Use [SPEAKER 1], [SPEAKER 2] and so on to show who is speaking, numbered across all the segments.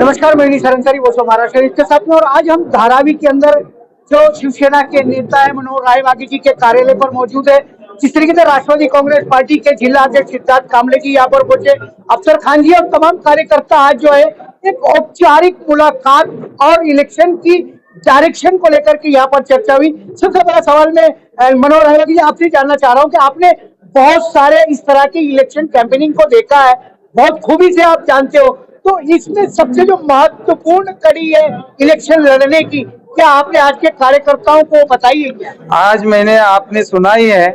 [SPEAKER 1] नमस्कार, मैं निशार अंसारी, वो महाराष्ट्र के साथ में। और आज हम धारावी के अंदर जो शिवसेना के नेता है मनोहर रायबागी जी के कार्यालय पर मौजूद है। जिस तरीके से राष्ट्रवादी कांग्रेस पार्टी के जिला अध्यक्ष सिद्धार्थ कामले जी यहाँ पर पहुंचे, अफसर खान जी और तमाम कार्यकर्ता आज जो है एक औपचारिक मुलाकात और इलेक्शन की डायरेक्शन को लेकर के यहाँ पर चर्चा हुई। सबसे बड़ा सवाल मैं मनोहर रायबागी जी आपसे जानना चाह रहा हूँ कि आपने बहुत सारे इस तरह की इलेक्शन कैंपेनिंग को देखा है, बहुत खूबी से आप जानते हो, तो इसमें सबसे जो महत्वपूर्ण कड़ी है इलेक्शन लड़ने की, क्या आपने आज के कार्यकर्ताओं को बताई है क्या?
[SPEAKER 2] आज मैंने आपने सुना ही है,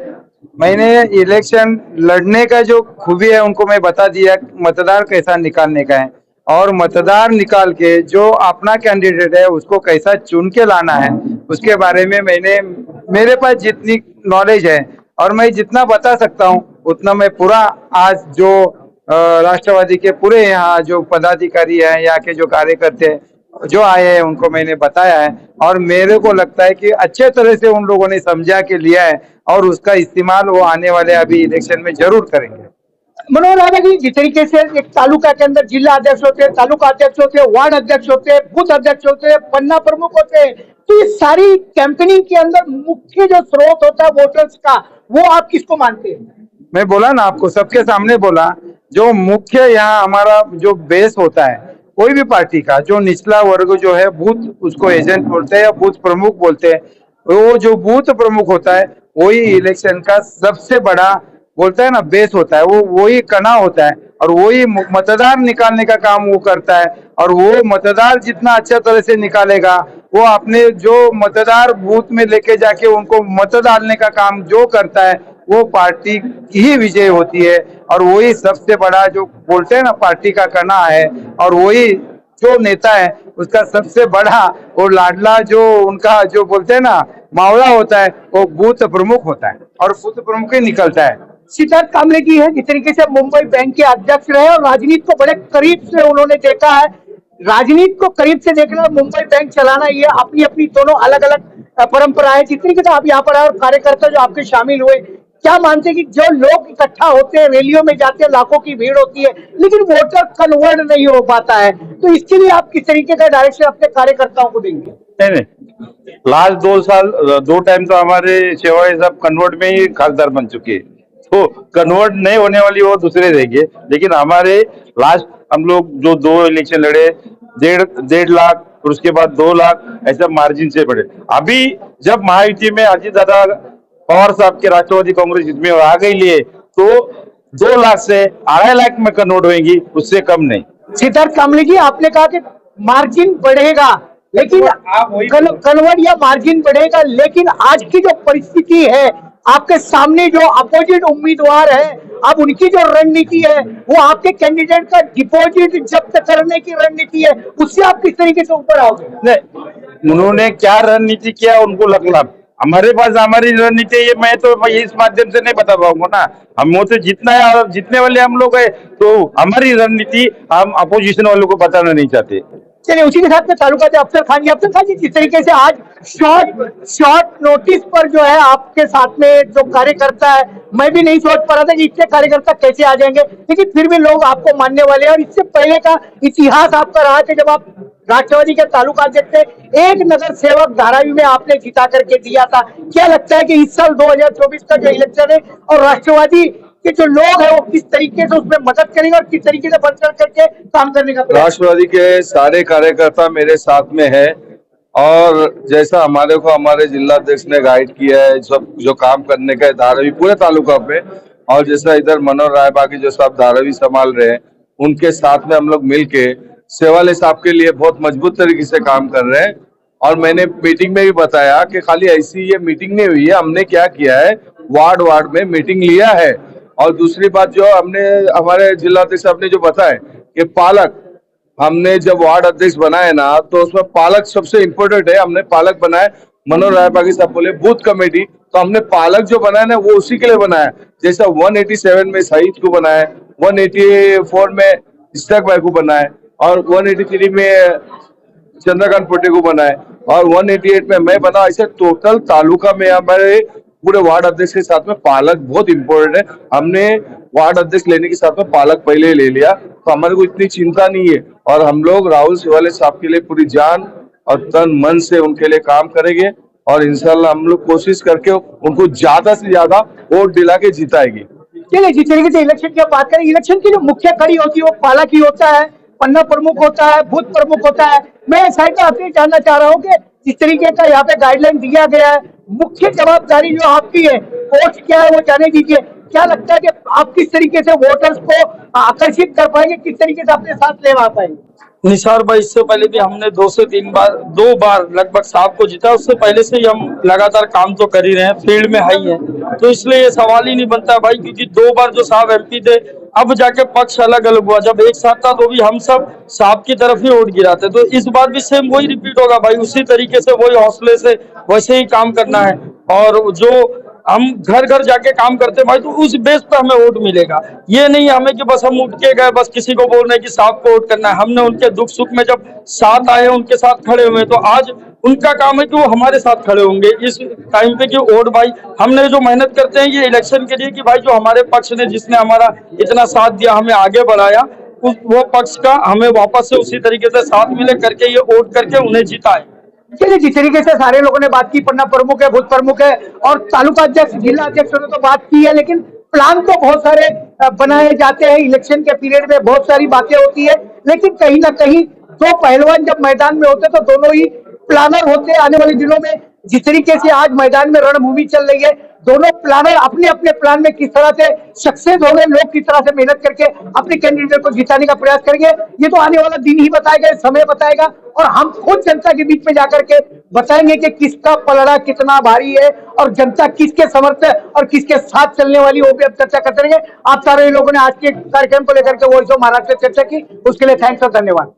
[SPEAKER 2] मैंने इलेक्शन लड़ने का जो खूबी है उनको मैं बता दिया, मतदार कैसा निकालने का है और मतदार निकाल के जो अपना कैंडिडेट है उसको कैसा चुन के लाना है उसके बारे में मेरे पास जितनी नॉलेज है और मैं जितना बता सकता हूँ उतना मैं पूरा आज जो राष्ट्रवादी के पूरे यहाँ जो पदाधिकारी हैं, यहाँ के जो कार्यकर्ते जो आए हैं उनको मैंने बताया है और मेरे को लगता है कि अच्छे तरह से उन लोगों ने समझा के लिया है और उसका इस्तेमाल वो आने वाले अभी इलेक्शन में जरूर करेंगे।
[SPEAKER 1] मनोहर रायबागी, जिस तरीके से एक तालुका के अंदर जिला अध्यक्ष होते हैं, तालुका अध्यक्ष होते हैं, वार्ड अध्यक्ष होते हैं, बूथ अध्यक्ष होते हैं, पन्ना प्रमुख होते हैं, तो ये सारी कैंपेनिंग के अंदर मुख्य जो स्रोत होता है वोटर्स का, वो आप किसको मानते हैं?
[SPEAKER 2] मैं बोला ना आपको, सबके सामने बोला, जो मुख्य यहाँ हमारा जो बेस होता है कोई भी पार्टी का, जो निचला वर्ग जो है बूथ उसको एजेंट बोलते हैं या बूथ प्रमुख बोलते हैं, वो जो बूथ प्रमुख होता है वही इलेक्शन का सबसे बड़ा बोलता है ना बेस होता है, वो वही कणा होता है और वही मतदार निकालने का काम वो करता है। और वो मतदार जितना अच्छा तरह से निकालेगा वो अपने जो मतदार बूथ में लेके जाके उनको मत डालने का काम जो करता है वो पार्टी की ही विजय होती है और वही सबसे बड़ा जो बोलते हैं ना पार्टी का कणा है और वही जो नेता है उसका सबसे बड़ा और लाडला जो उनका जो बोलते हैं ना मावड़ा होता है वो बूथ प्रमुख होता है और बूथ प्रमुख ही निकलता है।
[SPEAKER 1] सिद्धार्थ कामले जी है, जिस तरीके से मुंबई बैंक के अध्यक्ष रहे और राजनीति को बड़े करीब से उन्होंने देखा है। राजनीति को करीब से देखना और मुंबई बैंक चलाना, ये अपनी अपनी दोनों अलग अलग परंपरा है। जिस तरीके से आप यहाँ पर आए और कार्यकर्ता जो आपके शामिल हुए, क्या मानते हैं कि जो लोग इकट्ठा होते हैं, रैलियों में जाते हैं, लाखों की भीड़ होती है, लेकिन वोटर कन्वर्ट नहीं हो पाता है, तो इसके लिए आप किस तरीके का डायरेक्शन अपने कार्यकर्ताओं को देंगे?
[SPEAKER 3] नहीं, लास्ट 2 साल 2 टाइम तो हमारे सेवाएं सब कन्वर्ट में ही खासदार बन चुके हैं, तो कन्वर्ट नहीं होने वाली वो दूसरे रहेंगे। लेकिन हमारे लास्ट हम लोग जो 2 इलेक्शन लड़े, 1.5 लाख और उसके बाद 2 लाख ऐसा मार्जिन से बढ़े। अभी जब महायुति में अजीत दादा पवार साहब के राष्ट्रवादी कांग्रेस इसमें आ गई लिए तो 2 लाख से 2.5 लाख में कन्वर्ट होंगी, उससे कम नहीं।
[SPEAKER 1] सिद्धार्थ कामले जी, आपने कहा कि मार्जिन बढ़ेगा, लेकिन कन्वर्ट या मार्जिन बढ़ेगा, लेकिन आज की जो परिस्थिति है, आपके सामने जो अपोजिट उम्मीदवार है, अब उनकी जो रणनीति है वो आपके कैंडिडेट का डिपॉजिट जब्त करने की रणनीति है, उससे आप किस तरीके से ऊपर आओगे?
[SPEAKER 3] नहीं, उन्होंने क्या रणनीति किया उनको लगना, हमारे पास हमारी रणनीति ये मैं तो इस माध्यम से नहीं बता पाऊंगा ना। हम वो तो जितने वाले हम लोग है, तो हमारी रणनीति हम अपोजिशन वालों को बताना नहीं चाहते।
[SPEAKER 1] चलिए, उसी के साथ में तालुका अफसर खान जी, जिस तरीके से आज शॉर्ट नोटिस पर जो है आपके साथ में जो कार्यकर्ता है, मैं भी नहीं सोच पा रहा था कि इतने कार्यकर्ता कैसे आ जाएंगे, लेकिन फिर भी लोग आपको मानने वाले हैं। और इससे पहले का इतिहास आपका रहा कि जब आप राष्ट्रवादी के तालुका अध्यक्ष थे, एक नगर सेवक धारावी में आपने जिता करके दिया था। क्या लगता है कि इस साल 2024 का जो इलेक्शन है और राष्ट्रवादी के जो लोग हैं वो किस तरीके से उसमें मदद करेंगे और किस तरीके से बढ़ करके काम करने का?
[SPEAKER 4] राष्ट्रवादी के सारे कार्यकर्ता मेरे साथ में है और जैसा हमारे को हमारे जिला अध्यक्ष ने गाइड किया है सब जो काम करने का है धारावी पूरे तालुका पे, और जैसा इधर मनोहर रायबागी जो साहब धारावी संभाल रहे हैं उनके साथ में हम लोग मिलके सेवाले साहब के लिए बहुत मजबूत तरीके से काम कर रहे हैं। और मैंने मीटिंग में भी बताया कि खाली ऐसी ये मीटिंग नहीं हुई है, हमने क्या किया है वार्ड में मीटिंग लिया है। और दूसरी बात जो हमने हमारे जिला अध्यक्ष साहब ने जो बताया कि पालक, हमने जब वार्ड अध्यक्ष बनाए ना तो उसमें पालक सबसे इम्पोर्टेंट है, हमने पालक बनाए। मनोहर रायबागी साहब बोले बूथ कमेटी, तो हमने पालक जो बनाया ना वो उसी के लिए बनाया। जैसा 187 में शहीद को बनाया, 184 में इस्ताक भाई को बनाया और 183 में चंद्रकांत पोटे को बनाए और 188 में मैं बना। ऐसे टोटल तालुका में हमारे पूरे वार्ड अध्यक्ष के साथ में पालक बहुत इम्पोर्टेंट है। हमने वार्ड अध्यक्ष लेने के साथ में पालक पहले ही ले लिया, तो हमारे को इतनी चिंता नहीं है। और हम लोग राहुल शिवाले साहब के लिए पूरी जान और तन मन से उनके लिए काम करेंगे और इंशाल्लाह हम लोग कोशिश करके उनको ज्यादा से ज्यादा वोट दिला के जिताएंगे।
[SPEAKER 1] चलिए, जिस तरीके से इलेक्शन की बात करें, इलेक्शन की जो मुख्य कड़ी होती है वो पालक ही होता है, पन्ना प्रमुख होता है, बूथ प्रमुख होता है। मैं साइड में आपसे जानना चाह रहा हूँ कि जिस तरीके का यहाँ पे गाइडलाइन दिया गया है, मुख्य जवाबदारी जो आपकी है, वोट क्या है वो जाने दीजिए। क्या लगता है कि आप किस तरीके से वोटर्स को आकर्षित कर पाएंगे, किस तरीके से अपने साथ ले आ पाएंगे?
[SPEAKER 5] निसार भाई, इससे पहले भी हमने 2 से 3 बार 2 बार लगभग साहब को जीता। उससे पहले से ही हम लगातार काम तो कर ही रहे हैं, फील्ड में हाई है, तो इसलिए ये सवाल ही नहीं बनता है भाई, क्योंकि 2 बार जो साहब एमपी थे, अब जाके पक्ष अलग अलग हुआ। जब एक साथ था तो भी हम सब साहब की तरफ ही वोट गिराते, तो इस बार भी सेम वही रिपीट होगा भाई, उसी तरीके से वही हौसले से वैसे ही काम करना है। और जो हम घर घर जाके काम करते भाई, तो उस बेस पे हमें वोट मिलेगा। ये नहीं हमें कि बस हम उठ के गए, बस किसी को बोल रहे हैं कि साहब को वोट करना है। हमने उनके दुख सुख में जब साथ आए, उनके साथ खड़े हुए, तो आज उनका काम है कि वो हमारे साथ खड़े होंगे इस टाइम पे। कि वोट भाई हमने जो मेहनत करते हैं ये इलेक्शन के लिए, कि भाई जो हमारे पक्ष ने, जिसने हमारा इतना साथ दिया, हमें आगे बढ़ाया, वो पक्ष का हमें वापस से उसी तरीके से साथ मिले करके ये वोट करके उन्हें जिताए।
[SPEAKER 1] चलिए, जिस तरीके से सारे लोगों ने बात की, पन्ना प्रमुख है, बूथ प्रमुख है और तालुका अध्यक्ष, जिला अध्यक्ष ने तो बात की है, लेकिन प्लान तो बहुत सारे बनाए जाते हैं। इलेक्शन के पीरियड में बहुत सारी बातें होती है, लेकिन कहीं ना कहीं दो पहलवान जब मैदान में होते तो दोनों ही प्लानर होते हैं। आने वाले दिनों में जिस तरीके से आज मैदान में रणभूमि चल रही है, दोनों प्लानर अपने अपने प्लान में किस तरह से सक्सेस हो गए, लोग किस तरह से मेहनत करके अपने कैंडिडेट को जिताने का प्रयास करेंगे, ये तो आने वाला दिन ही बताएगा, समय बताएगा। और हम खुद जनता के बीच में जाकर के बताएंगे कि किसका पलड़ा कितना भारी है और जनता किसके समर्थन और किसके साथ चलने वाली, वो भी अब चर्चा करते रहेंगे। आप सारे लोगों ने आज के कार्यक्रम को लेकर के वॉइस ऑफ महाराष्ट्र चर्चा की, उसके लिए थैंक्स और धन्यवाद।